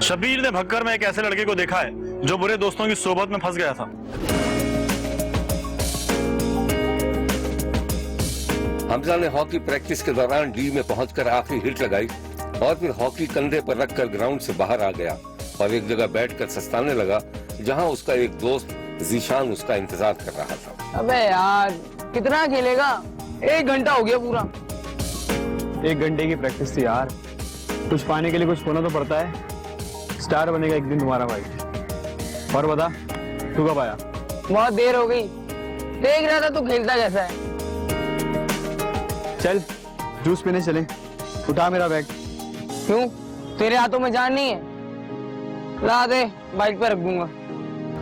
शब्बीर ने भक्कर में एक ऐसे लड़के को देखा है जो बुरे दोस्तों की सोबत में फंस गया था। हमजा ने हॉकी प्रैक्टिस के दौरान डी में पहुंचकर आखिरी हिट लगाई और फिर हॉकी कंधे पर रखकर ग्राउंड से बाहर आ गया और एक जगह बैठकर सस्ताने लगा जहां उसका एक दोस्त जीशान उसका इंतजार कर रहा था। अबे यार कितना खेलेगा, 1 घंटा हो गया पूरा। 1 घंटे की प्रैक्टिस थी यार, कुछ पाने के लिए कुछ होना तो पड़ता है। स्टार बनेगा एक दिन तुम्हारा भाई। और बता तू कब आया? बहुत देर हो गई, देख रहा था तू खेलता कैसा है। चल जूस पीने चले, उठा मेरा बैग। क्यों, तेरे हाथों में जान नहीं है? ला दे, बाइक पर रख दूंगा।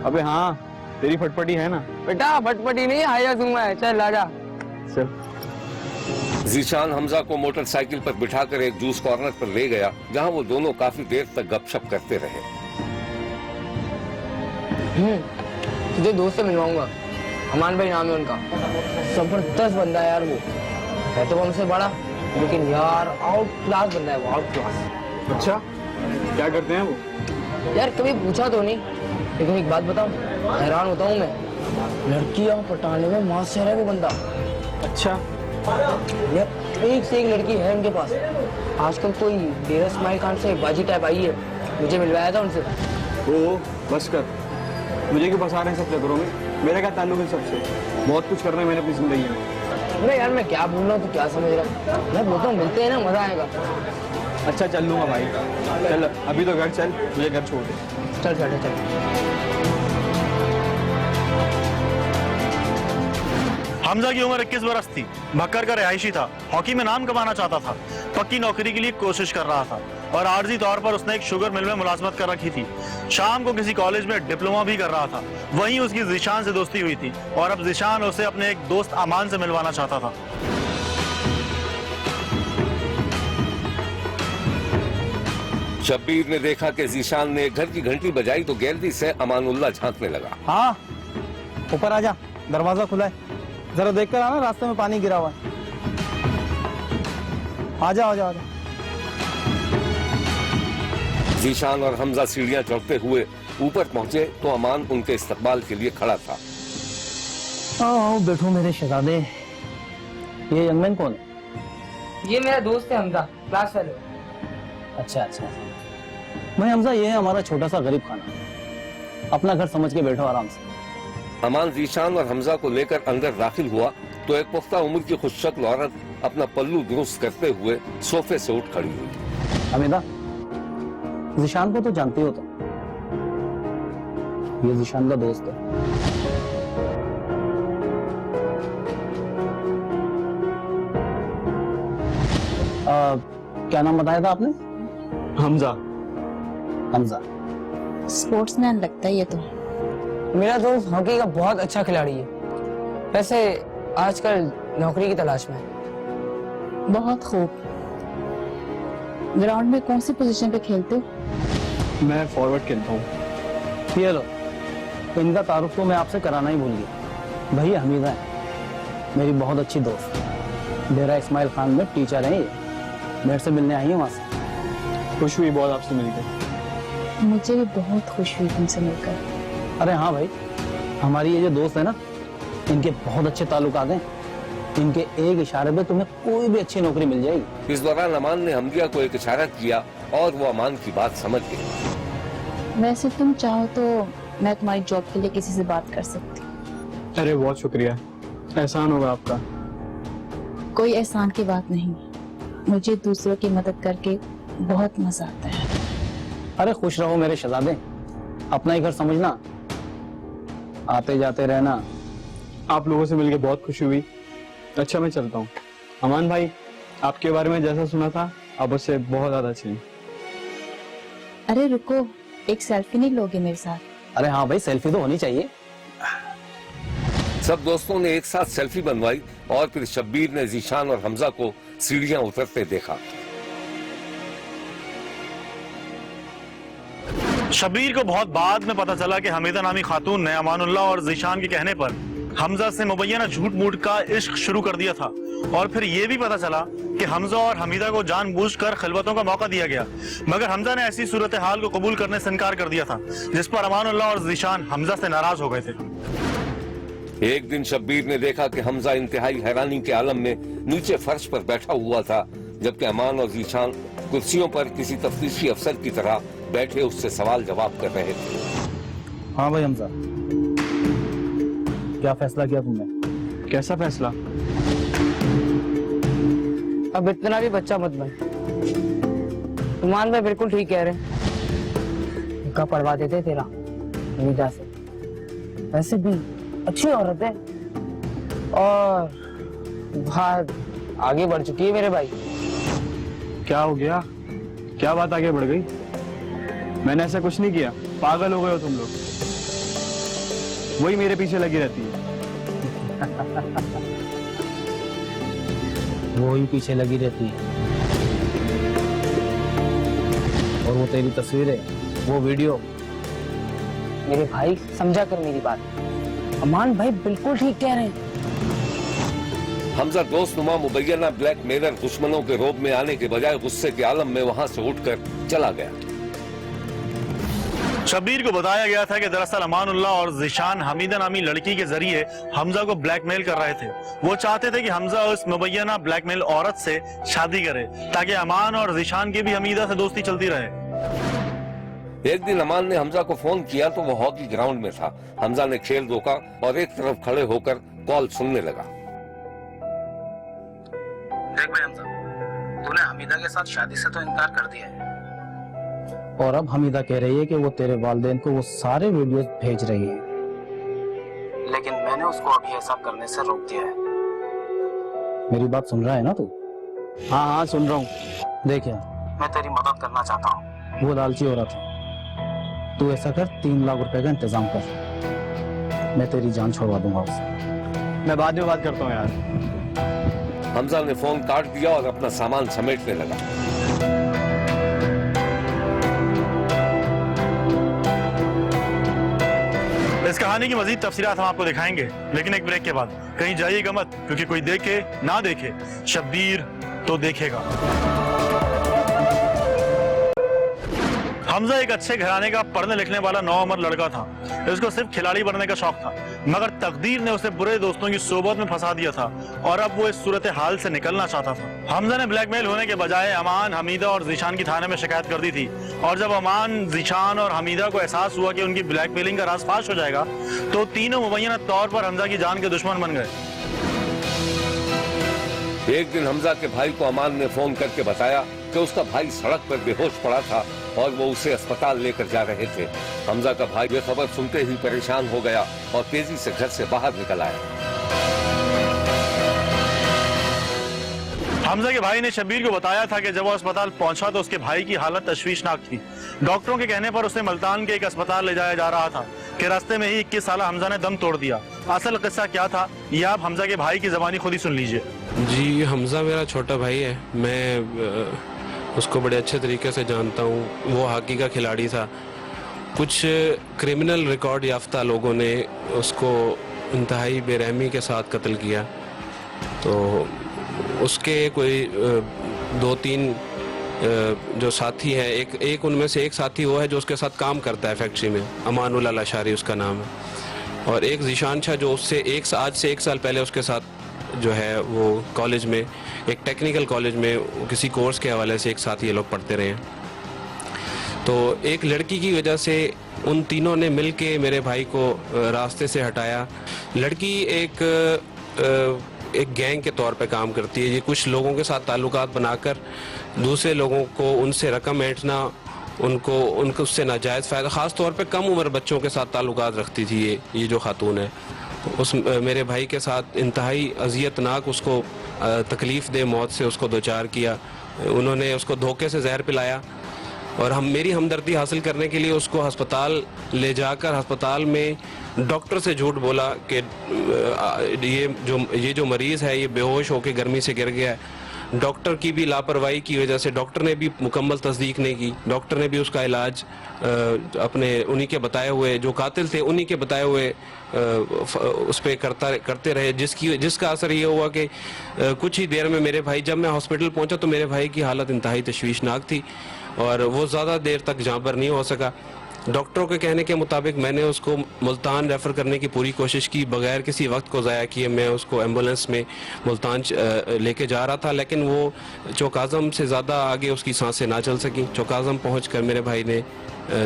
अबे हाँ, तेरी फटफटी है ना। बेटा फटफटी नहीं, हाया दूंगा है। चल आजा। चल। जीशान हमजा को मोटरसाइकिल पर बिठाकर एक जूस कॉर्नर पर ले गया जहां वो दोनों काफी देर तक गपशप करते रहे। तुझे दोस्त से मिलवाऊंगा, अमान भाई नाम है उनका। जबरदस्त बंदा है यार वो, है तो हमसे बड़ा लेकिन यार आउट क्लास बंदा है वो, आउट क्लास। अच्छा क्या करते हैं वो? यार कभी पूछा तो नहीं, लेकिन एक बात बताऊं, हैरान होता हूँ मैं, लड़कियां पटाने में मास्टर है वो बंदा। अच्छा यार एक से एक लड़की है उनके पास। आजकल कोई डेरा इस्माइल खान से बाजी टाइप आई है, मुझे मिलवाया था उनसे। ओ बस कर, मुझे क्यों फंसा रहे हैं सब चक्करों में? मेरा क्या ताल्लुक है सबसे? बहुत कुछ करना है मैंने अपनी जिंदगी में। नहीं यार मैं क्या बोल रहा हूँ, तू क्या समझ रहा है? मैं बोलता हूँ मिलते हैं ना, मजा आएगा। अच्छा चल लूंगा भाई, चल अभी तो घर चल, मुझे घर छोड़ दे। चल चल चल। हमजा की उम्र 21 बरस थी। भक्कर का रिहायशी था, हॉकी में नाम कमाना चाहता था, पक्की नौकरी के लिए कोशिश कर रहा था और आर्जी तौर पर उसने एक शुगर मिल में मुलाजमत कर रखी थी। शाम को किसी कॉलेज में डिप्लोमा भी कर रहा था। वहीं उसकी जीशान से दोस्ती हुई थी और अब जीशान उसे अपने एक दोस्त अमान से मिलवाना चाहता था। शब्बीर ने देखा कि जीशान ने घर की घंटी बजाई तो गैलरी से अमानुल्लाह झांकने लगा। हाँ ऊपर आजा, दरवाजा खुला है, जरा देख कर आना, रास्ते में पानी गिरा हुआ है। आजा आजा आजा। जीशान और हमजा सीढ़ियां चढ़ते हुए ऊपर पहुंचे तो अमान उनके इस्तकबाल के लिए खड़ा था। आओ बैठो मेरे शहजादे। ये यंगमैन कौन है? ये मेरा दोस्त है हमजा, क्लास फेलो। अच्छा अच्छा, मैं हमजा, ये है हमारा छोटा सा गरीब खाना, अपना घर समझ के बैठो आराम से। अमान जीशान और हमजा को लेकर अंदर दाखिल हुआ तो एक पुख्ता उम्र की खुशशक्ल औरत अपना पल्लू दुरुस्त करते हुए सोफे से उठ खड़ी हुई। हमीदा, जीशान को तो जानती हो तुम, ये जीशान का दोस्त है। क्या नाम बताया था आपने? हमजा। हमजा स्पोर्ट्समैन लगता है ये तो। मेरा दोस्त हॉकी का बहुत अच्छा खिलाड़ी है, वैसे आजकल नौकरी की तलाश में है। बहुत खूब। ग्राउंड में कौन सी पोजीशन पे खेलते हो? मैं फॉरवर्ड खेलता हूँ। ये लो, इनका तारुफ तो मैं आपसे कराना ही भूल गया। भैया हमीदा है, मेरी बहुत अच्छी दोस्त, डेरा इस्माइल खान में टीचर है। ये मेरे से मिलने आई है वहां से। खुश हुई बहुत आपसे मिलकर। मुझे भी बहुत खुश हुई तुमसे मिलकर। अरे हाँ भाई, हमारी ये जो दोस्त है ना, इनके बहुत अच्छे ताल्लुकात हैं। इनके एक इशारे पे तुम्हें कोई भी अच्छी नौकरी मिल जाएगी। इस दौरान अमान ने हमदिया को एक इशारा किया और वो अमान की बात समझ गई। वैसे तुम चाहो तो मैं तुम्हारी जॉब के लिए किसी से बात कर सकती हूँ। अरे बहुत शुक्रिया, एहसान होगा आपका। कोई एहसान की बात नहीं, मुझे दूसरों की मदद करके बहुत मजा आता है। अरे खुश रहो मेरे शहजादे, अपना ही घर समझना, आते जाते रहना। आप लोगों से मिलकर बहुत खुशी हुई। अच्छा मैं चलता हूँ। अमान भाई, आपके बारे में जैसा सुना था आप उससे बहुत ज्यादा अच्छे हैं। अरे रुको, एक सेल्फी नहीं लोगे मेरे साथ? अरे हाँ भाई, सेल्फी तो होनी चाहिए। सब दोस्तों ने एक साथ सेल्फी बनवाई और फिर शब्बीर ने जीशान और हमजा को सीढ़ियां उतरते देखा। शब्बीर को बहुत बाद में पता चला कि हमीदा नामी खातून ने अमानुल्लाह और जीशान के कहने पर हमजा से मुबैना झूठ मूठ का इश्क शुरू कर दिया था और फिर ये भी पता चला कि हमजा और हमीदा को जानबूझकर खिलवतों का मौका दिया गया, मगर हमजा ने ऐसी सूरत हाल को कबूल करने से इनकार कर दिया था, जिस पर अमानुल्लाह और ज़ीशान हमजा से नाराज हो गए थे। एक दिन शब्बीर ने देखा कि हमजा इंतहाई हैरानी के आलम में नीचे फर्श पर बैठा हुआ था, जबकि अमान और ज़ीशान कुर्सियों पर किसी तफ्तीशी अफसर की तरह बैठे उससे सवाल जवाब कर रहे थे। हाँ भाई हमजा, क्या फैसला किया तुमने? कैसा फैसला? अब इतना भी बच्चा मत बन। उमान भाई बिल्कुल ठीक कह रहे हैं। निकाह पढ़वा देते तेरा हमीदा से, वैसे भी अच्छी औरत है और बात आगे बढ़ चुकी है मेरे भाई। क्या हो गया? क्या बात आगे बढ़ गई? मैंने ऐसा कुछ नहीं किया। पागल हो गए हो तुम लोग? वही मेरे पीछे लगी रहती है। वो ही पीछे लगी रहती है और वो तेरी तस्वीरें, वो वीडियो। मेरे भाई समझा कर मेरी बात, अमान भाई बिल्कुल ठीक कह रहे हैं। हमजा दोस्तनुमा मुबैना ब्लैकमेलर दुश्मनों के रोब में आने के बजाय गुस्से के आलम में वहां से उठकर चला गया। शब्बीर को बताया गया था कि दरअसल अमानुल्लाह और ज़ीशान हमीदा नामी लड़की के जरिए हमजा को ब्लैकमेल कर रहे थे। वो चाहते थे कि हमजा उस मुबैना ब्लैकमेल औरत से शादी करे ताकि अमान और ज़ीशान की भी हमीदा से दोस्ती चलती रहे। एक दिन अमान ने हमजा को फोन किया तो वो हॉकी ग्राउंड में था। हमजा ने खेल रोका और एक तरफ खड़े होकर कॉल सुनने लगा। देख भाई हमजा, तूने हमीदा के साथ शादी से तो इनकार कर दिया है और अब हमीदा कह रही है कि वो तेरे वालिदैन को वो सारे वीडियोस भेज रही है, लेकिन मैंने उसको अभी ऐसा करने से रोक दिया है। मेरी बात सुन रहा है ना तू? हाँ हाँ सुन रहा हूँ। देख यार, मैं तेरी मदद करना चाहता हूँ। वो लालची औरत है, तू ऐसा कर 3 लाख रुपए का इंतजाम कर, मैं तेरी जान छोड़वा दूंगा उससे। मैं बाद में बात करता हूँ यार। हमजा ने फोन काट दिया और अपना सामान समेटने लगा। इस कहानी की मजीद तफसीलात हम आपको दिखाएंगे, लेकिन एक ब्रेक के बाद। कहीं जाइएगा मत, क्योंकि कोई देखे ना देखे, शब्बीर तो देखेगा। हमजा एक अच्छे घराने का पढ़ने लिखने वाला नौउम्र लड़का था। उसको सिर्फ खिलाड़ी बनने का शौक था, मगर तकदीर ने उसे बुरे दोस्तों की सोबत में फंसा दिया था और अब वो इस सूरत हाल से निकलना चाहता था। हमजा ने ब्लैकमेल होने के बजाय अमान, हमीदा और ज़ीशान की थाने में शिकायत कर दी थी और जब अमान, ज़ीशान और हमीदा को एहसास हुआ कि उनकी ब्लैकमेलिंग का राज फाश हो जाएगा तो तीनों मुबैना तौर पर हमजा की जान के दुश्मन बन गए। एक दिन हमजा के भाई को अमान ने फोन करके बताया कि उसका भाई सड़क पर बेहोश पड़ा था और वो उसे अस्पताल लेकर जा रहे थे। हमजा का भाई ये खबर सुनते ही परेशान हो गया और तेजी से घर से बाहर निकल आया। हमजा के भाई ने शब्बीर को बताया था कि जब वो अस्पताल पहुंचा तो उसके भाई की हालत तशवीशनाक थी। डॉक्टरों के कहने पर उसे मुल्तान के एक अस्पताल ले जाया जा रहा था कि रास्ते में ही 21 साल हमजा ने दम तोड़ दिया। असल किस्सा क्या था ये आप हमजा के भाई की ज़बानी खुद ही सुन लीजिए। जी, हमजा मेरा छोटा भाई है। मैं उसको बड़े अच्छे तरीके से जानता हूँ। वो हॉकी का खिलाड़ी था। कुछ क्रिमिनल रिकॉर्ड याफ्ता लोगों ने उसको इंतहाई बेरहमी के साथ कत्ल किया। तो उसके कोई 2-3 जो साथी हैं, एक उनमें से एक साथी वो है जो उसके साथ काम करता है फैक्ट्री में, अमानुल्लाह लाशारी उसका नाम है, और एक ज़ीशान शाह जो उससे आज से 1 साल पहले उसके साथ जो है वो कॉलेज में, एक टेक्निकल कॉलेज में किसी कोर्स के हवाले से एक साथ ये लोग पढ़ते रहे हैं। तो एक लड़की की वजह से उन तीनों ने मिलके मेरे भाई को रास्ते से हटाया। लड़की एक गैंग के तौर पे काम करती है। ये कुछ लोगों के साथ ताल्लुकात बनाकर दूसरे लोगों को उनसे रकम ऐंठना, उनको उससे नाजायज़ फ़ायदा, ख़ास तौर पे कम उम्र बच्चों के साथ ताल्लुकात रखती थी ये जो खातून है। उस मेरे भाई के साथ इंतहाई अज़ियतनाक उसको तकलीफ़ दे मौत से उसको दो चार किया। उन्होंने उसको धोखे से जहर पिलाया और मेरी हमदर्दी हासिल करने के लिए उसको अस्पताल ले जाकर अस्पताल में डॉक्टर से झूठ बोला कि ये जो मरीज़ है ये बेहोश होकर गर्मी से गिर गया है। डॉक्टर की भी लापरवाही की वजह से डॉक्टर ने भी मुकम्मल तस्दीक नहीं की, डॉक्टर ने भी उसका इलाज अपने उन्हीं के बताए हुए जो कातिल थे उन्हीं के बताए हुए उस पर करते रहे, जिसका असर ये हुआ कि कुछ ही देर में मेरे भाई, जब मैं हॉस्पिटल पहुंचा तो मेरे भाई की हालत इंतहाई तशवीशनाक थी और वो ज़्यादा देर तक जाँबर नहीं हो सका। डॉक्टरों के कहने के मुताबिक मैंने उसको मुल्तान रेफ़र करने की पूरी कोशिश की, बगैर किसी वक्त को ज़ाया किए मैं उसको एम्बुलेंस में मुल्तान लेके जा रहा था, लेकिन वो चौकाज़म से ज़्यादा आगे उसकी सांसें ना चल सकी। चौकाज़म पहुंचकर मेरे भाई ने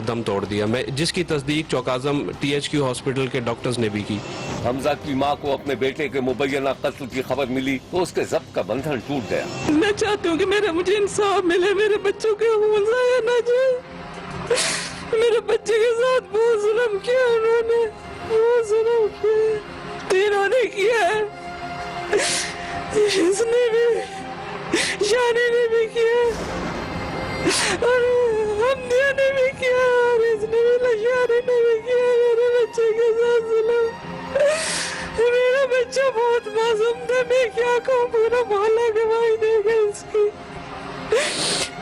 दम तोड़ दिया, मैं जिसकी तस्दीक चौकाज़म THQ हॉस्पिटल के डॉक्टर्स ने भी की। हमजा की मां को अपने बेटे के मुबैना कत्ल की खबर मिली तो उसके ज़ब्त का बंधन टूट गया। मैं चाहती हूँ कि मुझे इंसाफ मिले, मेरे बच्चों के खून ज़ाया ना जाए। मेरे बच्चे के साथ बहुत जुल्म किया उन्होंने, बहुत जुल्म किया, तीनों ने किया है, इसने भी, शानी ने भी किया और हमदिया ने भी किया और इसने भी, लशानी ने भी किया मेरे बच्चे के साथ जुल्म। मेरा बच्चा बहुत मासूम था, मैं क्या कहूँ, पूरा मोहल्ला गवाही देगा इसकी।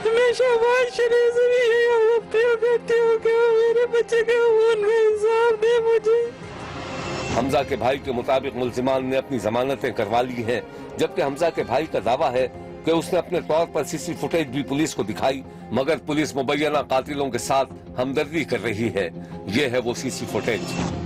मैं शहबाज शरीफ से भी यही कहती हूँ कि मेरे बच्चे के खून का इंसाफ दे मुझे। हमजा के भाई के मुताबिक मुल्जिमान ने अपनी जमानतें करवा ली हैं, जबकि हमजा के भाई का दावा है कि उसने अपने तौर पर CC फुटेज भी पुलिस को दिखाई, मगर पुलिस मुबैना कातिलों के साथ हमदर्दी कर रही है। ये है वो CC फुटेज।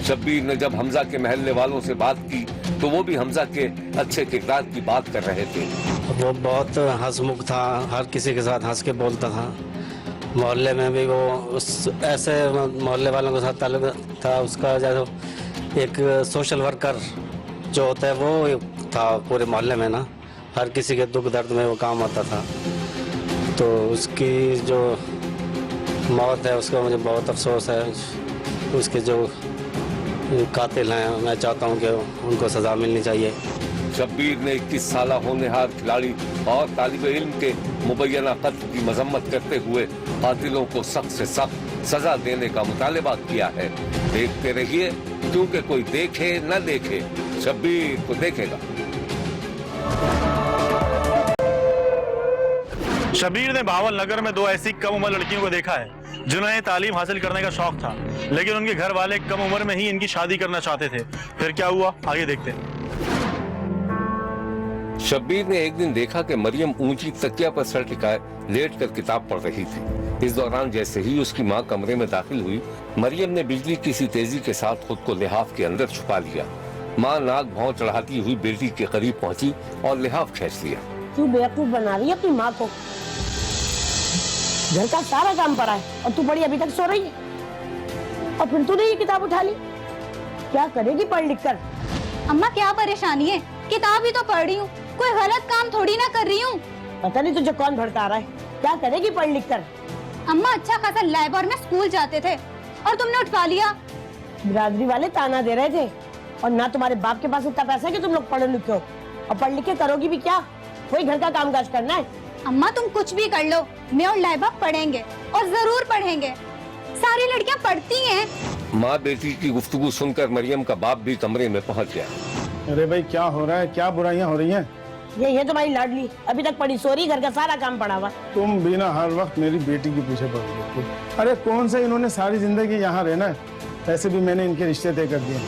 शब्बीर ने जब हमजा के महल्ले वालों से बात की तो वो भी हमजा के अच्छे किरदार की बात कर रहे थे। वो बहुत हंसमुख था, हर किसी के साथ हंस के बोलता था। मोहल्ले में भी वो ऐसे मोहल्ले वालों के साथ ताल्लुक था उसका, जैसे एक सोशल वर्कर जो होता है वो था पूरे मोहल्ले में ना, हर किसी के दुख दर्द में वो काम आता था। तो उसकी जो मौत है उसका मुझे बहुत अफसोस है। उसके जो कातिल हैं मैं चाहता हूं कि उनको सजा मिलनी चाहिए। शब्बीर ने 21 साला होनहार खिलाड़ी और तालिब इल्म के मुबैना कत्ल की मजम्मत करते हुए कातिलों को सख्त से सख्त सजा देने का मुतालबा किया है। देखते रहिए, क्योंकि कोई देखे न देखे शब्बीर को देखेगा। शब्बीर ने भावल नगर में 2 ऐसी कम उम्र लड़कियों को देखा है जिन्हें तालीम हासिल करने का शौक था, लेकिन उनके घर वाले कम उम्र में ही इनकी शादी करना चाहते थे। फिर क्या हुआ, आगे देखते हैं। शब्बीर ने एक दिन देखा कि मरियम ऊंची तकिया पर सर टिकाए लेट कर किताब पढ़ रही थी। इस दौरान जैसे ही उसकी मां कमरे में दाखिल हुई, मरियम ने बिजली की सी तेजी के साथ खुद को लिहाफ के अंदर छुपा लिया। मां नाक भौं चढ़ाती हुई बेटी के करीब पहुंची और लिहाफ खींच लिया। तू बेवकूफ बना रही है अपनी माँ को। घर का सारा काम पड़ा है और तू बड़ी अभी तक सो रही है, और फिर तूने ये किताब उठा ली। क्या करेगी पढ़ लिख कर? अम्मा क्या परेशानी है, किताब ही तो पढ़ रही हूँ, कोई गलत काम थोड़ी ना कर रही हूँ। पता नहीं तुझे कौन भड़का रहा है, क्या करेगी पढ़ लिख कर? अम्मा अच्छा खासा लाइब्रेरी में स्कूल जाते थे और तुमने उठवा लिया। बिरादरी वाले ताना दे रहे थे, और ना तुम्हारे बाप के पास इतना पैसा है कि तुम लोग पढ़े लिखे हो, और पढ़ लिख के करोगी भी क्या? वही घर का कामकाज करना है। अम्मा तुम कुछ भी कर लो, मैं और लाइबा पढ़ेंगे और जरूर पढ़ेंगे, सारी लड़कियां पढ़ती हैं। माँ बेटी की गुफ्तगू सुनकर मरियम का बाप भी कमरे में पहुंच गया। अरे भाई क्या हो रहा है, क्या बुराइयां हो रही हैं? ये तुम्हारी लाडली अभी तक पढ़ी सो रही, घर का सारा काम पड़ा हुआ। तुम भी ना हर वक्त मेरी बेटी के पीछे पड़ रही हो। अरे कौन सा इन्होंने सारी जिंदगी यहाँ रहना है, ऐसे भी मैंने इनके रिश्ते तय कर दिए।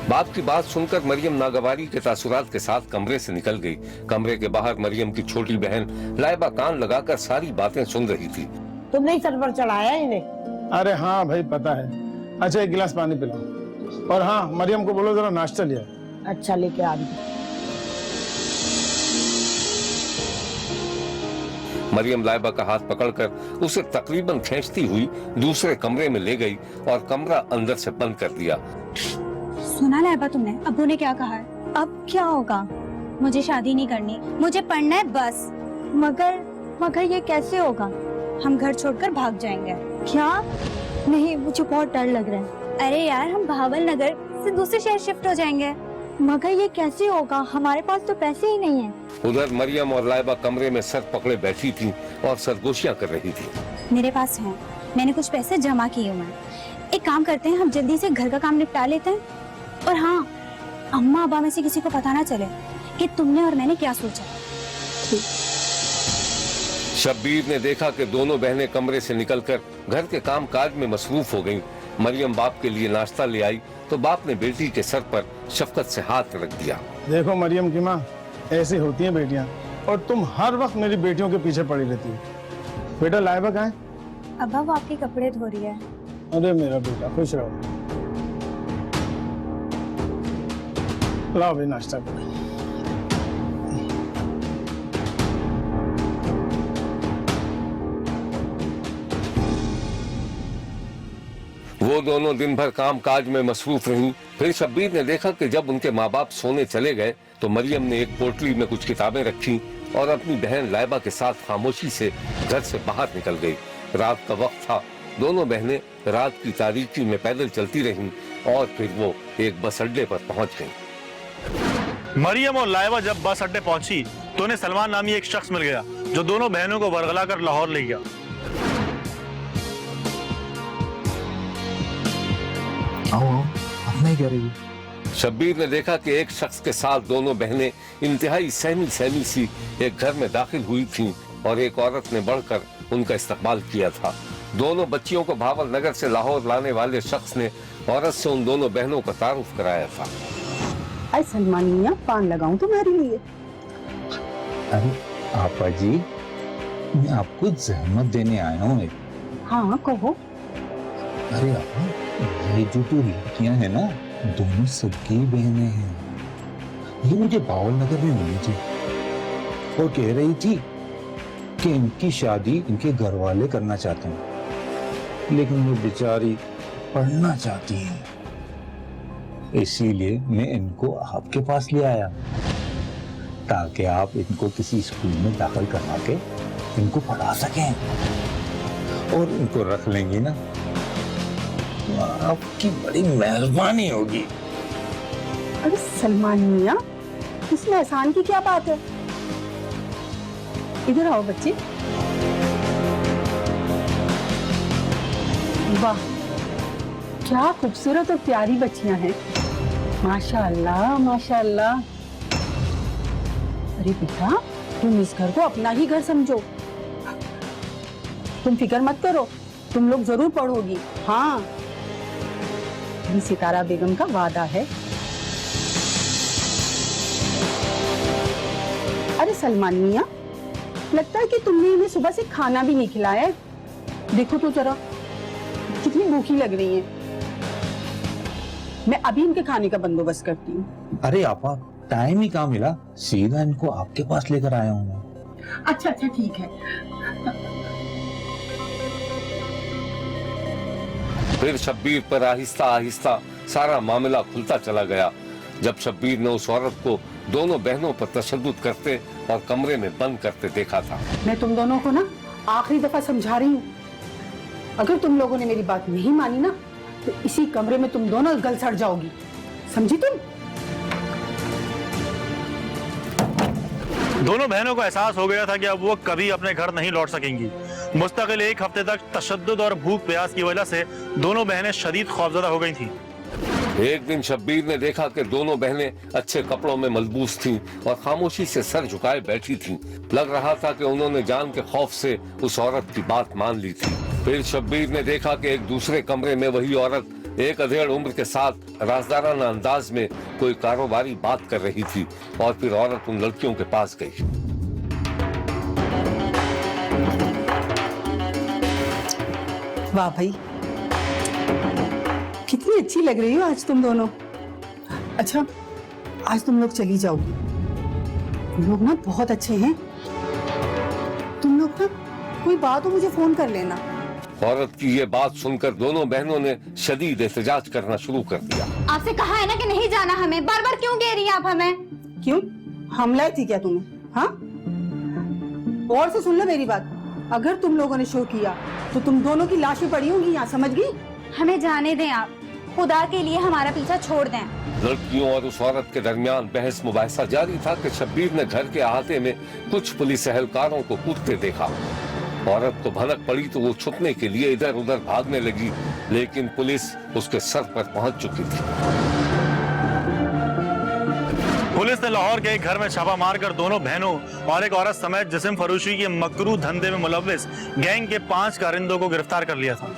बाप की बात सुनकर मरियम नागवारी के तासुरात के साथ कमरे से निकल गई। कमरे के बाहर मरियम की छोटी बहन लाइबा कान लगाकर सारी बातें सुन रही थी। तुमने ही सर पर चढ़ाया इन्हें? अरे हाँ भाई पता है। अच्छा एक गिलास पानी पिलाओ, और हाँ मरियम को बोलो जरा नाश्ता लिया। अच्छा लेके आ रही। मरियम लाइबा का हाथ पकड़कर उसे तकरीबन खींचती हुई दूसरे कमरे में ले गई और कमरा अंदर से बंद कर दिया। सुना लाइबा तुमने, अब्बू ने क्या कहा है? अब क्या होगा? मुझे शादी नहीं करनी, मुझे पढ़ना है बस। मगर ये कैसे होगा? हम घर छोड़कर भाग जाएंगे। क्या? नहीं, मुझे बहुत डर लग रहा है। अरे यार हम भावल नगर से दूसरे शहर शिफ्ट हो जाएंगे। मगर ये कैसे होगा, हमारे पास तो पैसे ही नहीं है। उधर मरियम और लाइबा कमरे में सर पकड़े बैठी थी और सरगोशियां कर रही थी। मेरे पास है, मैंने कुछ पैसे जमा किए हुए हैं, एक काम करते हैं, हम जल्दी से घर का काम निपटा लेते हैं। और हाँ, अम्मा अब्बा में से किसी को पता ना चले कि तुमने और मैंने क्या सोचा। शब्बीर ने देखा कि दोनों बहनें कमरे से निकलकर घर के काम काज में मसरूफ हो गईं। मरियम बाप के लिए नाश्ता ले आई तो बाप ने बेटी के सर पर शफकत से हाथ रख दिया। देखो मरियम की माँ, ऐसी होती हैं बेटियाँ, और तुम हर वक्त मेरी बेटियों के पीछे पड़ी रहती हो। बेटा लाइबा कहाँ है? अब्बा वो आपके कपड़े धो रही है। अरे मेरा बेटा, खुश रहो। लाओ भाई नाश्ता करो। वो दोनों दिन भर काम काज में मसरूफ रहीं। फिर शब्बीर ने देखा कि जब उनके माँ बाप सोने चले गए तो मरियम ने एक पोटली में कुछ किताबें रखी और अपनी बहन लाइबा के साथ खामोशी से घर से बाहर निकल गई। रात का वक्त था। दोनों बहनें रात की तारीकी में पैदल चलती रहीं और फिर वो एक बस अड्डे पर पहुंच गईं। मरियम और लाइबा जब बस अड्डे पहुंची तो उन्हें सलमान नामी एक शख्स मिल गया जो दोनों बहनों को वरगला कर लाहौर ले गया। नहीं कह रही। शब्बीर ने देखा कि एक शख्स के साथ दोनों बहनें इंतहाई सहमी सहमी सी एक घर में दाखिल हुई थीं और एक औरत ने बढ़कर उनका इस्तकबाल किया था। दोनों बच्चियों को भावल नगर से लाहौर लाने वाले शख्स ने औरत से उन दोनों बहनों का तारुफ कराया था। अरे सलमान मियां, पान लगाऊं तुम्हारे लिए? अरे आपा जी, मैं आपको जहमत देने आया हूँ। हाँ कहो। अरे आपा, ये जो दो लड़कियां हैं ना, दोनों सबकी बहनें हैं। ये मुझे बावल नगर में मिली थी और कह रही थी कि इनकी शादी इनके घर वाले करना चाहते हैं, लेकिन वो बेचारी पढ़ना चाहती है। इसीलिए मैं इनको आपके पास ले आया ताकि आप इनको किसी स्कूल में दाखिल करवा के इनको पढ़ा सकें और इनको रख लेंगी ना, आपकी बड़ी मेहरबानी होगी। अरे सलमान मियां, इसमें एहसान की क्या बात है? इधर आओ बच्चे। वाह, क्या खूबसूरत और प्यारी बच्चियां हैं। माशाअल्लाह माशाअल्लाह। अरे बेटा, तुम इस घर को अपना ही घर समझो। तुम फिक्र मत करो, तुम लोग जरूर पढ़ोगी। हाँ, ये सितारा बेगम का वादा है। अरे सलमान मियां, लगता है कि तुमने इन्हें सुबह से खाना भी नहीं खिलाया है। देखो तो जरा, कितनी भूखी लग रही हैं। मैं अभी इनके खाने का बंदोबस्त करती हूँ। अरे आपा, टाइम ही कहाँ मिला, सीधा इनको आपके पास लेकर आया हूँ मैं। अच्छा अच्छा ठीक है। फिर शब्बीर पर आहिस्ता आहिस्ता सारा मामला खुलता चला गया। जब शब्बीर ने उस औरत को दोनों बहनों पर तशद्दुद करते और कमरे में बंद करते देखा था। मैं तुम दोनों को ना आखिरी दफा समझा रही हूँ, अगर तुम लोगों ने मेरी बात नहीं मानी ना तो इसी कमरे में तुम दोनों गल सड़ जाओगी, समझी तुम? दोनों बहनों को एहसास हो गया था कि अब वो कभी अपने घर नहीं लौट सकेंगी। मुस्तकिल एक हफ्ते तक तशद्दुद और भूख प्यास की वजह से दोनों बहनें शदीद खौफजदा हो गई थीं। एक दिन शब्बीर ने देखा कि दोनों बहनें अच्छे कपड़ों में मलबूस थीं और खामोशी से सर झुकाए बैठी थीं। लग रहा था कि उन्होंने जान के खौफ से उस औरत की बात मान ली थी। फिर शब्बीर ने देखा कि एक दूसरे कमरे में वही औरत एक अधेड़ उम्र के साथ राजदाराना अंदाज में कोई कारोबारी बात कर रही थी और फिर औरत उन लड़कियों के पास गई। वाह भाई, कितनी अच्छी लग रही हो आज तुम दोनों। अच्छा, आज तुम लोग चली जाओगी। तुम लोग ना बहुत अच्छे हैं। तुम लोग ना कोई बात हो मुझे फोन कर लेना। औरत की ये बात सुनकर दोनों बहनों ने शदीद एहतजाज करना शुरू कर दिया। आपसे कहा है ना कि नहीं जाना हमें, बार बार क्यों कह रही हैं आप हमें? क्यों, हमला थी क्या तुम्हें? हाँ, और से सुन लो मेरी बात, अगर तुम लोगों ने शो किया तो तुम दोनों की लाशें पड़ी होंगी यहाँ, समझ गई? हमें जाने दें आप, खुदा के लिए हमारा पीछा छोड़ दें। लड़कियों और उस औरत के दरमियान बहस मुबाहिसा जारी था कि शब्बीर ने घर के अहाते में कुछ पुलिस एहलकारों को कूदते देखा। औरत तो भनक पड़ी तो वो छुपने के लिए इधर उधर भागने लगी, लेकिन पुलिस उसके सर पर पहुंच चुकी थी। पुलिस ने लाहौर के एक घर में छापा मारकर दोनों बहनों और एक औरत समेत जिस्म फरोशी के मकरू धंधे में मुलव्विस गैंग के 5 कारिंदों को गिरफ्तार कर लिया था।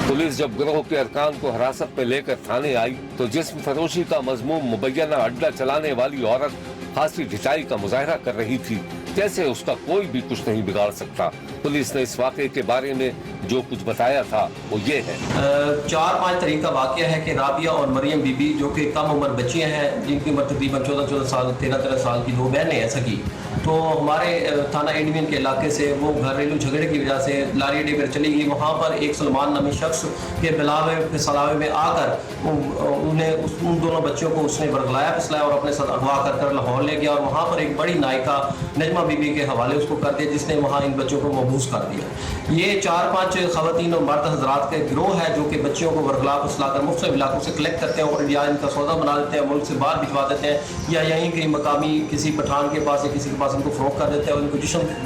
पुलिस जब गिरोह के अरकान को हिरासत में लेकर थाने आई तो जिस्म फरोशी का मजमूम मुबैना अड्डा चलाने वाली औरत खासी ढिठाई का मुजाहरा कर रही थी, जैसे उसका कोई भी कुछ नहीं बिगाड़ सकता। पुलिस ने इस वाक़े के बारे में जो कुछ बताया था वो ये है। 4-5 तारीख का वाक़या है कि राबिया और मरियम बीबी जो कि कम उम्र बच्चियां हैं, जिनकी उम्र तकरीबन 14 साल 13 साल की 2 बहनें हैं सगी, तो हमारे थाना एडमिन के इलाके से वो घरेलू झगड़े की वजह से लारी अड्डे पर चली गई। वहाँ पर एक सलमान नामी शख्स के सलावे में आकर उन दोनों बच्चों को उसने बरगलाया फिसलाया और अपने साथ अगवा कर लाहौर ले गया और वहाँ पर एक बड़ी नायिका नजमा बीबी के हवाले उसको कर दिया, जिसने वहाँ इन बच्चों को मबूस कर दिया। ये 4-5 खवातीन और मर्द हजरात के गिरोह है जो कि बच्चियों को बरगला फिसला कर मुख्तलिफ इलाकों से कलेक्ट करते हैं और या इनका सौदा बना देते हैं, मुल्क से बाहर भिजवा देते हैं या यहीं कहीं मकामी किसी पठान के पास या किसी के पास इनको फरोख्त कर देते हैं और इनको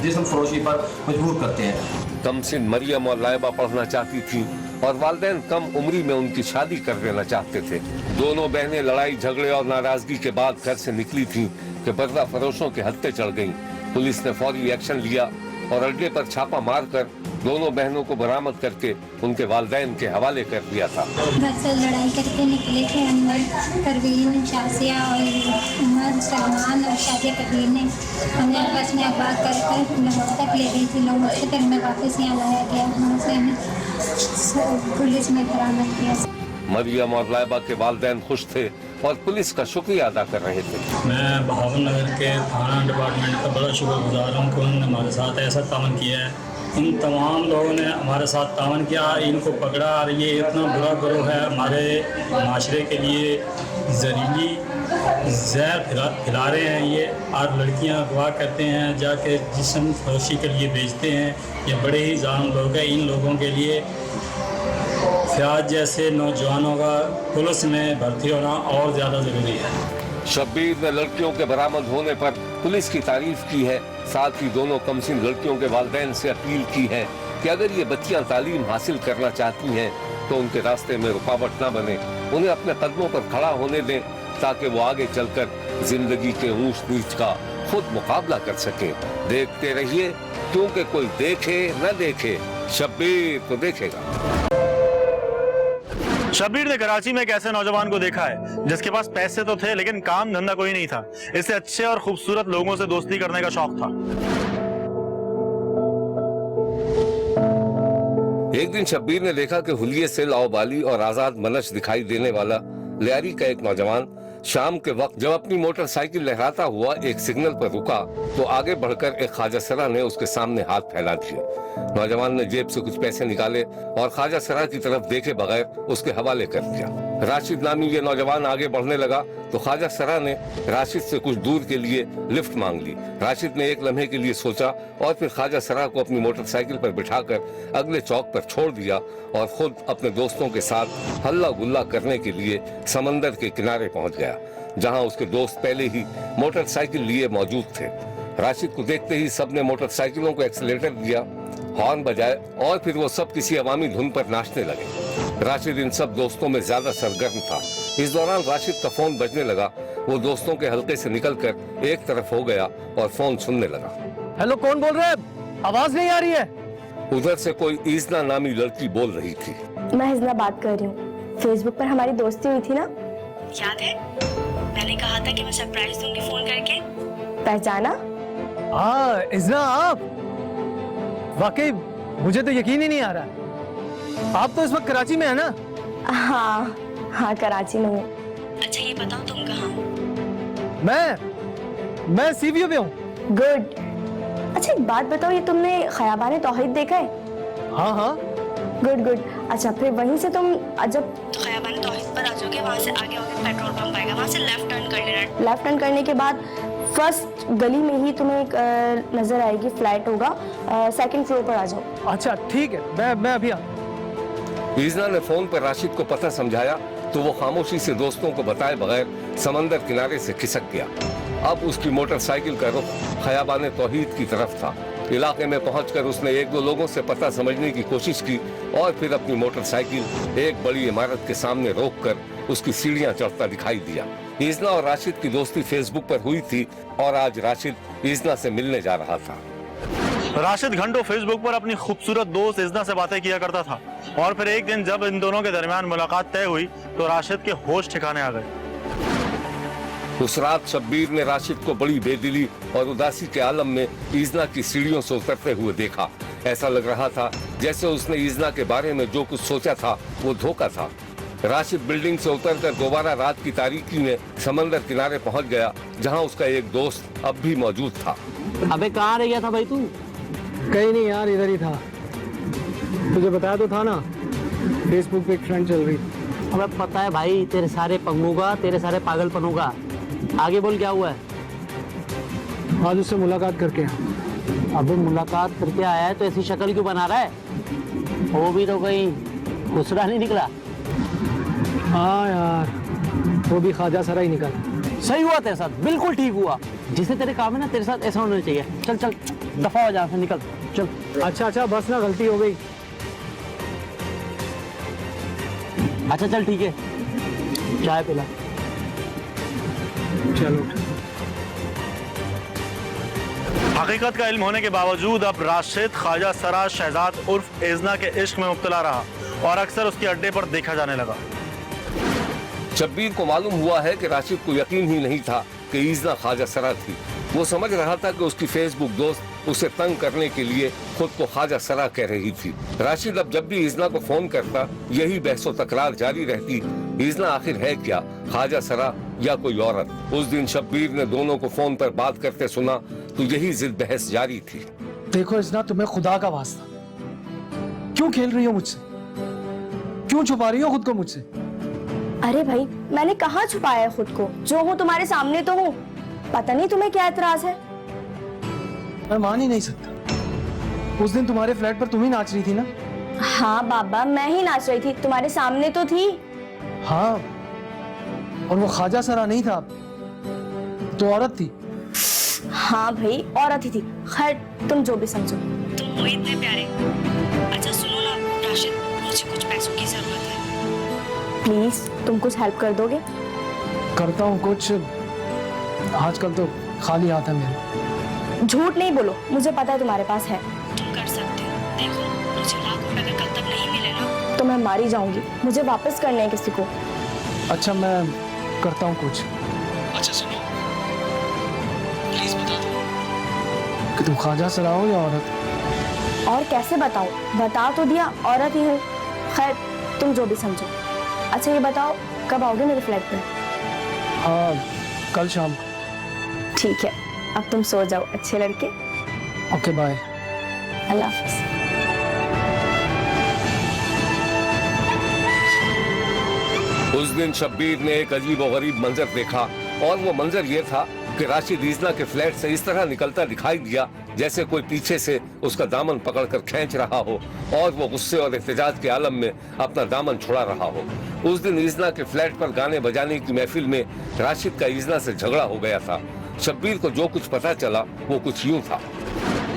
जिस्म फरोशी पर मजबूर करते हैं। कमसिन मरियम और लाइबा पढ़ना चाहती थी और वालिदैन कम उम्री में उनकी शादी कर देना चाहते थे। दोनों बहनें लड़ाई झगड़े और नाराजगी के बाद घर से निकली थीं कि पर्दा फरोशों के हत्थे चढ़ गईं। पुलिस ने फौरी एक्शन लिया और अड्डे पर छापा मारकर दोनों बहनों को बरामद करके उनके वालिदैन के हवाले कर दिया था। घर से लड़ाई करके निकले थे अनवर, परवीन, शाजिया और उमर, सलमान और शाजिया कबीर ने हमें आपस में बात कर लाहौर तक ले गई थी। लाहौर से फिर हमें वापस यहाँ लाया गया, वहाँ से हमें पुलिस में बरामद किया। मरियम और लाइबा के वालिदैन खुश थे और पुलिस का शुक्रिया अदा कर रहे थे। मैं बहावल नगर के थाना डिपार्टमेंट का बड़ा शुक्रगुजार हूँ कि उन्होंने हमारे साथ ऐसा तावन किया है। इन तमाम लोगों ने हमारे साथ तावन किया, इनको पकड़ा और ये इतना बुरा गिरोह है हमारे माशरे के लिए जहरीली जहर फैला रहे हैं ये, और लड़कियां अगवा करते हैं जाके जिस्म फरोशी के लिए बेचते हैं। ये बड़े ही जालिम लोग हैं। इन लोगों के लिए फयाज जैसे नौजवानों का पुलिस में भर्ती होना और ज़्यादा ज़रूरी है। शब्बीर ने लड़कियों के बरामद होने पर पुलिस की तारीफ की है, साथ ही दोनों कमसिन लड़कियों के वालिदैन से अपील की है कि अगर ये बच्चियां तालीम हासिल करना चाहती हैं तो उनके रास्ते में रुकावट न बने, उन्हें अपने कदमों पर खड़ा होने दें ताकि वो आगे चलकर जिंदगी के ऊंच नीच का खुद मुकाबला कर सके। देखते रहिए, क्योंकि कोई देखे न देखे शब्बीर तो देखेगा। शब्बीर ने कराची में एक ऐसे नौजवान को देखा है जिसके पास पैसे तो थे लेकिन काम धंधा कोई नहीं था। इसे अच्छे और खूबसूरत लोगों से दोस्ती करने का शौक था। एक दिन शब्बीर ने देखा कि हुलिये से लाओबाली और आजाद मनश दिखाई देने वाला लियारी का एक नौजवान शाम के वक्त जब अपनी मोटरसाइकिल लहराता हुआ एक सिग्नल पर रुका तो आगे बढ़कर एक ख्वाजा सरा ने उसके सामने हाथ फैला दिए। नौजवान ने जेब से कुछ पैसे निकाले और ख्वाजा सरा की तरफ देखे बगैर उसके हवाले कर दिया। राशिद नामी ये नौजवान आगे बढ़ने लगा तो ख्वाजा सरा ने राशिद से कुछ दूर के लिए लिफ्ट मांग ली। राशिद ने एक लम्हे के लिए सोचा और फिर ख्वाजा सरा को अपनी मोटरसाइकिल पर बिठाकर अगले चौक पर छोड़ दिया और खुद अपने दोस्तों के साथ हल्ला गुल्ला करने के लिए समंदर के किनारे पहुंच गया, जहां उसके दोस्त पहले ही मोटरसाइकिल लिए मौजूद थे। राशिद को देखते ही सबने मोटरसाइकिलों को एक्सीलेटर दिया, हॉर्न बजाए और फिर वो सब किसी अवामी धुन पर नाचने लगे। राशिद इन सब दोस्तों में ज्यादा सरगर्म था। इस दौरान राशिद का फोन बजने लगा। वो दोस्तों के हल्के से निकलकर एक तरफ हो गया और फोन सुनने लगा। हेलो, कौन बोल रहे हैं? आवाज नहीं आ रही है। उधर से कोई ईजना नामी लड़की बोल रही थी। मैं इजना बात कर रही हूँ। फेसबुक पर हमारी दोस्ती हुई थी ना, याद है? मैंने कहा था कि मैं सरप्राइज दूंगी फोन करके। पहचाना? हाँ इजना, आप वाकई मुझे तो यकीन ही नहीं आ रहा। आप तो इस वक्त कराची में है ना? हाँ हाँ, कराची में हूँ। अच्छा ये बताओ तुम कहाँ हो? मैं सीवीओ में हूँ। गुड। अच्छा एक बात बताओ, ये तुमने खयाबान तौहीद देखा है? हाँ हाँ। Good good. अच्छा फिर वहीं से तुम जब खयाबान तौहीद पर आ जाओगे, वहाँ से आगे पेट्रोल पंप आएगा, वहाँ से लेफ्ट टर्न कर लेना। लेफ्ट टर्न करने के बाद फर्स्ट गली में ही तुम्हें एक नजर आएगी, फ्लैट होगा, सेकंड फ्लोर पर आ जाओ। अच्छा ठीक है, मैं अभी ईजना ने फोन पर राशिद को पता समझाया तो वो खामोशी से दोस्तों को बताए बगैर समंदर किनारे से खिसक गया। अब उसकी मोटरसाइकिल का रुख खयाबान तौहीद की तरफ था। इलाके में पहुंचकर उसने एक दो लोगों से पता समझने की कोशिश की और फिर अपनी मोटरसाइकिल एक बड़ी इमारत के सामने रोककर उसकी सीढ़ियां चढ़ता दिखाई दिया। इजना और राशिद की दोस्ती फेसबुक पर हुई थी और आज राशिद इजना से मिलने जा रहा था। राशिद घंटों फेसबुक पर अपनी खूबसूरत दोस्त इजना से बातें किया करता था और फिर एक दिन जब इन दोनों के दरमियान मुलाकात तय हुई तो राशिद के होश ठिकाने आ गए। उस रात शब्बीर ने राशिद को बड़ी बेदिली और उदासी के आलम में इजना की सीढ़ियों से उतरते हुए देखा। ऐसा लग रहा था जैसे उसने इजना के बारे में जो कुछ सोचा था वो धोखा था। राशिद बिल्डिंग से उतरकर दोबारा रात की तारीकी में समंदर किनारे पहुंच गया जहां उसका एक दोस्त अब भी मौजूद था। अबे कहाँ रह गया था भाई तू? कहीं नहीं यार, इधर ही था। तुझे बताया तो था ना, फेसबुक पे एक फ्रेंड चल रही। हमें पता है भाई तेरे सारे पंगों का, तेरे सारे पागलपनों का। आगे बोल क्या हुआ है? आज उससे मुलाकात करके। अबे मुलाकात करके आया है तो ऐसी शक्ल क्यों बना रहा है? वो भी तो कहीं खुसरा नहीं निकला। हाँ यार, वो भी ख्वाजा सरा ही निकला। सही हुआ तेरे साथ, बिल्कुल ठीक हुआ। जिसे तेरे काम है ना, तेरे साथ ऐसा होना चाहिए। चल चल दफा हो जा, फिर निकल चल। अच्छा बस ना, गलती हो गई। अच्छा चल ठीक है, चाय पिला। चलो। हकीकत का इल्म होने के बावजूद अब राशिद ख्वाजा सरा शहजाद उर्फ इजना के इश्क में मुब्तला रहा और अक्सर उसके अड्डे पर देखा जाने लगा। शब्बीर को मालूम हुआ है कि राशिद को यकीन ही नहीं था कि इजना ख्वाजा सरा थी। वो समझ रहा था कि उसकी फेसबुक दोस्त उसे तंग करने के लिए खुद को ख्वाजा सरा कह रही थी। राशिद अब जब भी इजना को फोन करता यही बहसो तकरार जारी रहती। इजना आखिर है क्या, ख्वाजा सरा या कोई औरत? उस दिन शब्बीर ने दोनों को फोन पर बात करते सुना तो यही जिद बहस जारी थी। देखो इजना, तुम्हें खुदा का वास्ता, क्यों खेल रही हो मुझसे? क्यों छुपा रही हो खुद को मुझसे? अरे भाई, मैंने कहाँ छुपाया है खुद को? जो हूँ तुम्हारे सामने तो हूँ। पता नहीं तुम्हें क्या एतराज है? मैं मान ही नहीं सकता। उस दिन तुम्हारे फ्लैट पर तुम ही नाच रही थी ना? हाँ बाबा, मैं ही नाच रही थी, तुम्हारे सामने तो थी। हाँ, और वो ख्वाजा सरा नहीं था, तो औरत थी। हाँ भाई, औरत ही थी। खैर, तुम जो भी समझो। तुम हो इतने प्यारे। अच्छा सुनो ना राशिद, मुझे कुछ पैसों की जरूरत है। प्लीज तुम कुछ हेल्प कर दोगे? करता हूँ कुछ, आजकल तो खाली हाथ है मेरा। झूठ नहीं बोलो, मुझे पता है तुम्हारे पास है। तुम कर सकते हो। देखो, मुझे लाख रुपए अगर कल तक नहीं मिले ना तो मैं मारी जाऊंगी। मुझे वापस करने हैं किसी को। अच्छा मैं करता हूँ कुछ। अच्छा सुनो, प्लीज बता दो कि तुम ख्वाजा सरा हो या औरत? और कैसे बताऊं? बता तो दिया, औरत ही हूँ। खैर, तुम जो भी समझो। अच्छा ये बताओ, कब आओगे मेरे फ्लैट पे? हाँ, कल शाम। ठीक है, अब तुम सो जाओ अच्छे लड़के। Okay bye. अल्लाह हाफिज। उस दिन शब्बीर ने एक अजीब और गरीब मंजर देखा और वो मंजर ये था कि राशिद इजना के फ्लैट से इस तरह निकलता दिखाई दिया जैसे कोई पीछे से उसका दामन पकड़कर खींच रहा हो और वो गुस्से और एहतजाज के आलम में अपना दामन छुड़ा रहा हो। उस दिन इजना के फ्लैट पर गाने बजाने की महफिल में राशिद का इजना से झगड़ा हो गया था। शब्बीर को जो कुछ पता चला वो कुछ यूं था।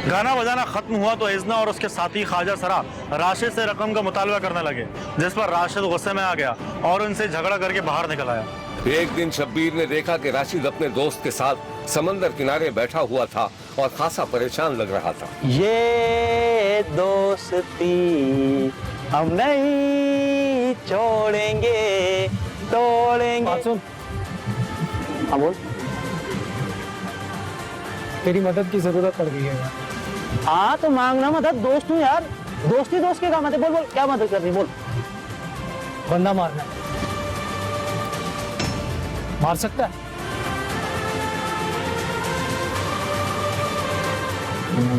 गाना बजाना खत्म हुआ तो इजना और उसके साथी ख्वाजा सरा राशिद से रकम का मुतालबा करने लगे, जिस पर राशिद गुस्से में आ गया और उनसे झगड़ा करके बाहर निकल आया। एक दिन शब्बीर ने देखा कि राशिद अपने दोस्त के साथ समंदर किनारे बैठा हुआ था और खासा परेशान लग रहा था। ये दोस्ती हम नहीं छोड़ेंगे, तोड़ेंगे। सुन, हाँ बोल। तेरी मदद की जरूरत पड़ गई है। हाँ तो मांगना मदद, दोस्त हूँ यार। दोस्ती दोस्त के काम है। बोल बोल, क्या मदद करनी? बोल। बंदा मारना है। मार सकता है?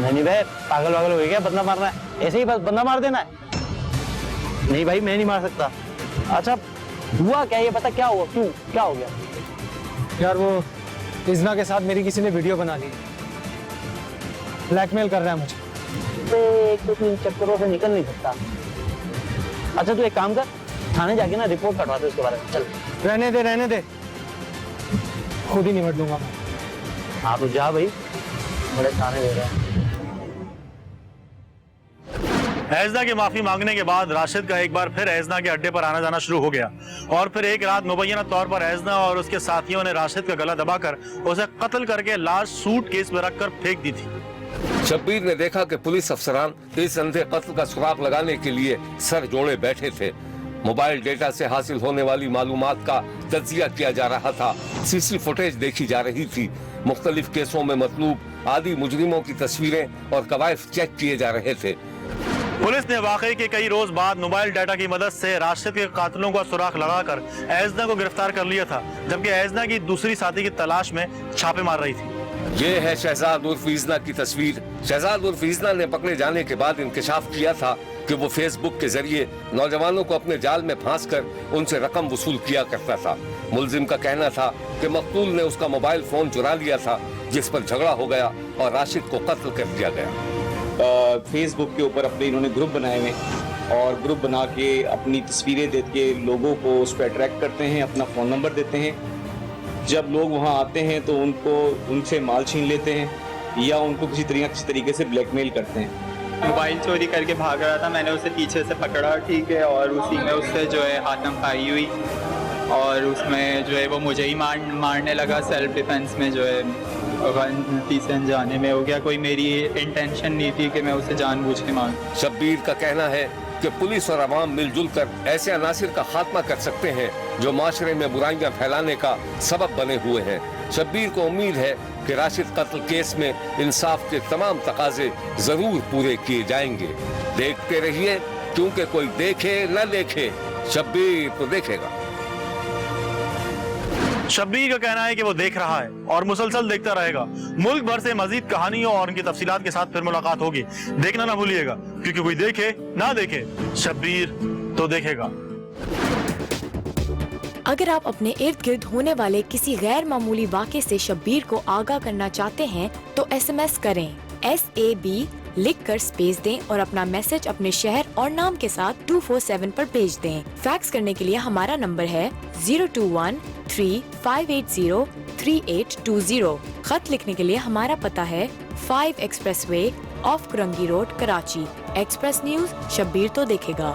नहीं भाई, पागल वागल हो गया क्या? बंदा मारना है ऐसे ही बस बंदा मार देना है? नहीं भाई, मैं नहीं मार सकता। अच्छा हुआ क्या, ये पता क्या हुआ? क्यों, क्या हो गया? यार वो इजना के साथ मेरी किसी ने वीडियो बना ली, ब्लैकमेल कर रहा है मुझे। तो इन चक्करों से निकल नहीं सकता। अच्छा तू एक काम कर, थाने जाके ना रिपोर्ट कटवा दे उसके बारे में। चल। रहने दे, खुद ही निपट लूंगा मैं। हाँ तो जा भाई, बड़े थाने दे रहे हैं। ऐजना के माफी मांगने के बाद राशिद का एक बार फिर ऐजना के अड्डे पर आना जाना शुरू हो गया और फिर एक रात मुबैना तौर पर ऐजना और उसके साथियों ने राशिद का गला दबाकर उसे कत्ल करके लाश सूटकेस में रखकर फेंक दी थी। शब्बीर ने देखा कि पुलिस अफसरान इस अंधे कत्ल का सुराग लगाने के लिए सर जोड़े बैठे थे। मोबाइल डेटा से हासिल होने वाली मालूमात का तज्जिया किया जा रहा था, सीसी फुटेज देखी जा रही थी, मुख्तलिफ केसों में मतलूब आदि मुजरिमों की तस्वीरें और कवायद चेक किए जा रहे थे। पुलिस ने वाकई के कई रोज बाद मोबाइल डाटा की मदद से राशिद के कातिलों का सुराग लगाकर ऐजना को गिरफ्तार कर लिया था, जबकि ऐजना की दूसरी साथी की तलाश में छापे मार रही थी। ये है शहजाद उर्फ ईजना की तस्वीर। शहजाद उर्फ ईजना ने पकड़े जाने के बाद इंकशाफ किया था कि वो फेसबुक के जरिए नौजवानों को अपने जाल में फांसकर उनसे रकम वसूल किया करता था। मुलजिम का कहना था कि मकतूल ने उसका मोबाइल फोन चुरा लिया था, जिस पर झगड़ा हो गया और राशिद को कत्ल कर दिया गया। फेसबुक के ऊपर अपने इन्होंने ग्रुप बनाए हुए और ग्रुप बना के अपनी तस्वीरें दे के लोगों को उस पर अट्रैक्ट करते हैं, अपना फ़ोन नंबर देते हैं। जब लोग वहाँ आते हैं तो उनसे माल छीन लेते हैं या उनको किसी तरीके से ब्लैकमेल करते हैं। मोबाइल चोरी करके भाग रहा था, मैंने उसे पीछे से पकड़ा, ठीक है, और उसी में उससे जो है हाथम-खाई हुई और उसमें जो है वो मुझे ही मारने लगा। सेल्फ डिफेंस में जो है गलती से अनजाने में हो गया, कोई मेरी इंटेंशन नहीं थी कि मैं उसे जानबूझ के मारूं। शब्बीर का कहना है कि पुलिस और अवाम मिलजुल कर ऐसे अनासिर का खात्मा कर सकते हैं जो माशरे में बुराइयां फैलाने का सबब बने हुए हैं। शब्बीर को उम्मीद है कि राशिद कत्ल केस में इंसाफ के तमाम तकाजे जरूर पूरे किए जाएंगे। देखते रहिए, क्योंकि कोई देखे न देखे, शब्बीर तो देखेगा। शब्बीर का कहना है कि वो देख रहा है और मुसलसल देखता रहेगा। मुल्क भर से मजीद कहानियों और उनकी तफसीलात के साथ फिर मुलाकात होगी। देखना ना भूलिएगा, क्योंकि कोई देखे ना देखे, शब्बीर तो देखेगा। अगर आप अपने इर्द गिर्द होने वाले किसी गैर मामूली वाक़े से शब्बीर को आगाह करना चाहते हैं तो SMS करें SAB लिखकर स्पेस दें और अपना मैसेज अपने शहर और नाम के साथ 247 पर भेज दें। फैक्स करने के लिए हमारा नंबर है 0213580 3820। खत लिखने के लिए हमारा पता है 5 expressway of Korangi road, Karachi. Express news, Shabbir तो देखेगा।